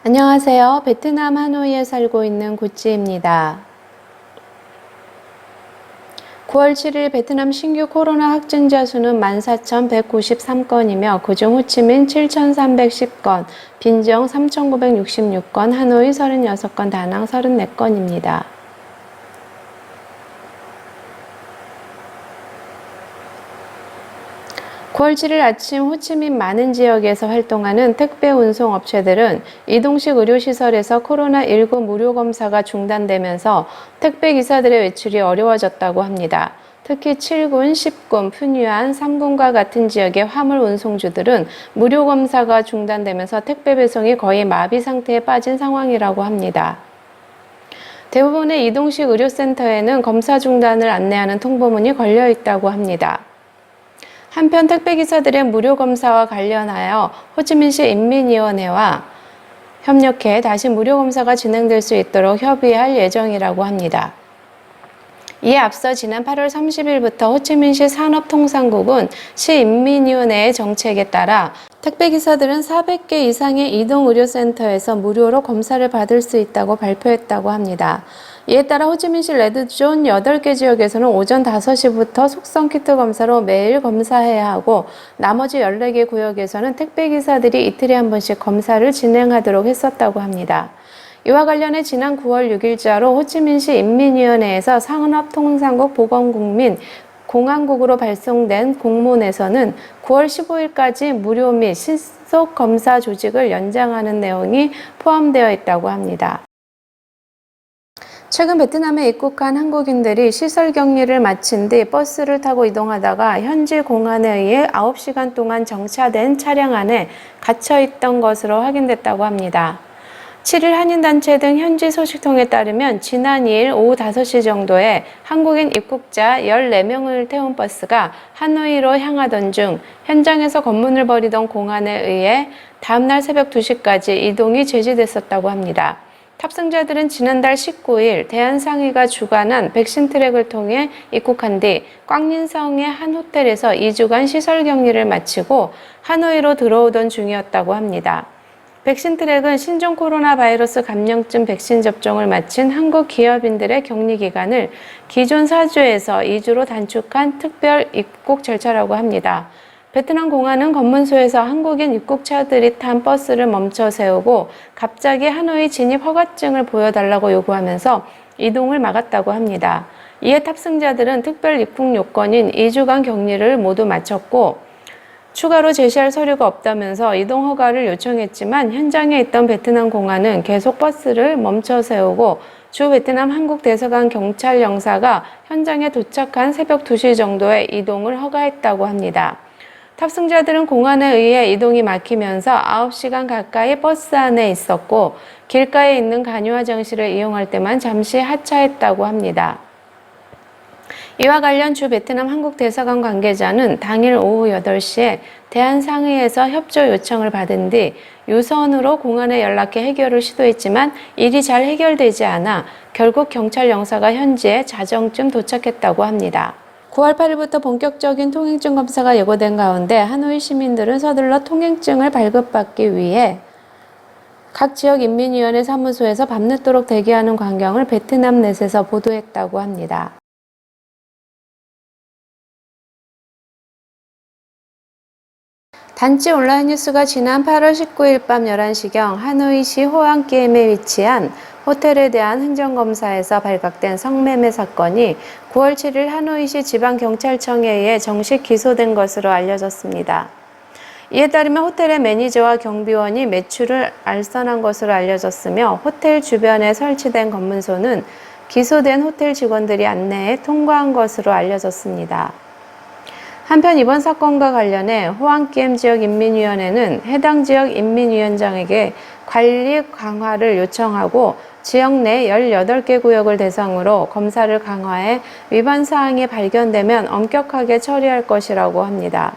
안녕하세요. 베트남 하노이에 살고 있는 구찌입니다. 9월 7일 베트남 신규 코로나 확진자 수는 14,193건이며 그중 호치민 7,310건, 빈정 3,966건, 하노이 36건, 다낭 34건입니다. 9월 7일 아침 호치민 많은 지역에서 활동하는 택배 운송 업체들은 이동식 의료시설에서 코로나19 무료 검사가 중단되면서 택배 기사들의 외출이 어려워졌다고 합니다. 특히 7군, 10군, 푸뉴안, 3군과 같은 지역의 화물 운송주들은 무료 검사가 중단되면서 택배 배송이 거의 마비 상태에 빠진 상황이라고 합니다. 대부분의 이동식 의료센터에는 검사 중단을 안내하는 통보문이 걸려 있다고 합니다. 한편 택배기사들의 무료검사와 관련하여 호치민시 인민위원회와 협력해 다시 무료검사가 진행될 수 있도록 협의할 예정이라고 합니다. 이에 앞서 지난 8월 30일부터 호치민시 산업통상국은 시인민위원회의 정책에 따라 택배기사들은 400개 이상의 이동의료센터에서 무료로 검사를 받을 수 있다고 발표했다고 합니다. 이에 따라 호치민시 레드존 8개 지역에서는 오전 5시부터 속성키트 검사로 매일 검사해야 하고 나머지 14개 구역에서는 택배기사들이 이틀에 한 번씩 검사를 진행하도록 했었다고 합니다. 이와 관련해 지난 9월 6일자로 호치민시 인민위원회에서 산업통상국 보건국민 공안국으로 발송된 공문에서는 9월 15일까지 무료 및 신속 검사 조직을 연장하는 내용이 포함되어 있다고 합니다. 최근 베트남에 입국한 한국인들이 시설 격리를 마친 뒤 버스를 타고 이동하다가 현지 공안에 의해 9시간 동안 정차된 차량 안에 갇혀 있던 것으로 확인됐다고 합니다. 7일 한인단체 등 현지 소식통에 따르면 지난 2일 오후 5시 정도에 한국인 입국자 14명을 태운 버스가 하노이로 향하던 중 현장에서 검문을 벌이던 공안에 의해 다음날 새벽 2시까지 이동이 제지됐었다고 합니다. 탑승자들은 지난달 19일 대한상의가 주관한 백신 트랙을 통해 입국한 뒤 꽝린성의 한 호텔에서 2주간 시설 격리를 마치고 하노이로 들어오던 중이었다고 합니다. 백신 트랙은 신종 코로나 바이러스 감염증 백신 접종을 마친 한국 기업인들의 격리 기간을 기존 4주에서 2주로 단축한 특별 입국 절차라고 합니다. 베트남 공안은 검문소에서 한국인 입국자들이 탄 버스를 멈춰 세우고 갑자기 하노이 진입 허가증을 보여달라고 요구하면서 이동을 막았다고 합니다. 이에 탑승자들은 특별 입국 요건인 2주간 격리를 모두 마쳤고 추가로 제시할 서류가 없다면서 이동 허가를 요청했지만 현장에 있던 베트남 공안은 계속 버스를 멈춰 세우고 주 베트남 한국 대사관 경찰 영사가 현장에 도착한 새벽 2시 정도에 이동을 허가했다고 합니다. 탑승자들은 공안에 의해 이동이 막히면서 9시간 가까이 버스 안에 있었고 길가에 있는 간이 화장실을 이용할 때만 잠시 하차했다고 합니다. 이와 관련 주 베트남 한국 대사관 관계자는 당일 오후 8시에 대한상의에서 협조 요청을 받은 뒤 유선으로 공안에 연락해 해결을 시도했지만 일이 잘 해결되지 않아 결국 경찰 영사가 현지에 자정쯤 도착했다고 합니다. 9월 8일부터 본격적인 통행증 검사가 예고된 가운데 하노이 시민들은 서둘러 통행증을 발급받기 위해 각 지역 인민위원회 사무소에서 밤늦도록 대기하는 광경을 베트남 넷에서 보도했다고 합니다. 단지 온라인 뉴스가 지난 8월 19일 밤 11시경 하노이시 호안기엠에 위치한 호텔에 대한 행정검사에서 발각된 성매매 사건이 9월 7일 하노이시 지방경찰청에 의해 정식 기소된 것으로 알려졌습니다. 이에 따르면 호텔의 매니저와 경비원이 매출을 알선한 것으로 알려졌으며 호텔 주변에 설치된 검문소는 기소된 호텔 직원들이 안내해 통과한 것으로 알려졌습니다. 한편 이번 사건과 관련해 호안기엠 지역 인민위원회는 해당 지역 인민위원장에게 관리 강화를 요청하고 지역 내 18개 구역을 대상으로 검사를 강화해 위반 사항이 발견되면 엄격하게 처리할 것이라고 합니다.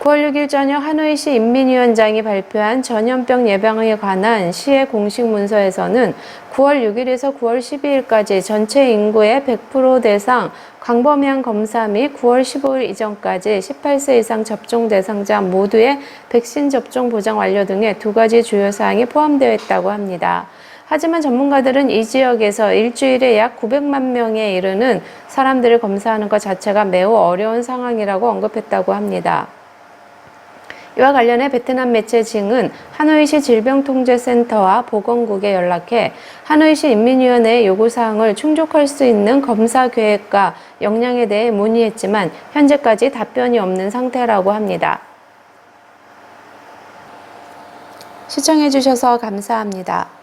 9월 6일 저녁 하노이시 인민위원장이 발표한 전염병 예방에 관한 시의 공식 문서에서는 9월 6일에서 9월 12일까지 전체 인구의 100% 대상 광범위한 검사 및 9월 15일 이전까지 18세 이상 접종 대상자 모두의 백신 접종 보장 완료 등의 두 가지 주요 사항이 포함되어 있다고 합니다. 하지만 전문가들은 이 지역에서 일주일에 약 900만 명에 이르는 사람들을 검사하는 것 자체가 매우 어려운 상황이라고 언급했다고 합니다. 이와 관련해 베트남 매체 징은 하노이시 질병통제센터와 보건국에 연락해 하노이시 인민위원회의 요구사항을 충족할 수 있는 검사 계획과 역량에 대해 문의했지만 현재까지 답변이 없는 상태라고 합니다. 시청해주셔서 감사합니다.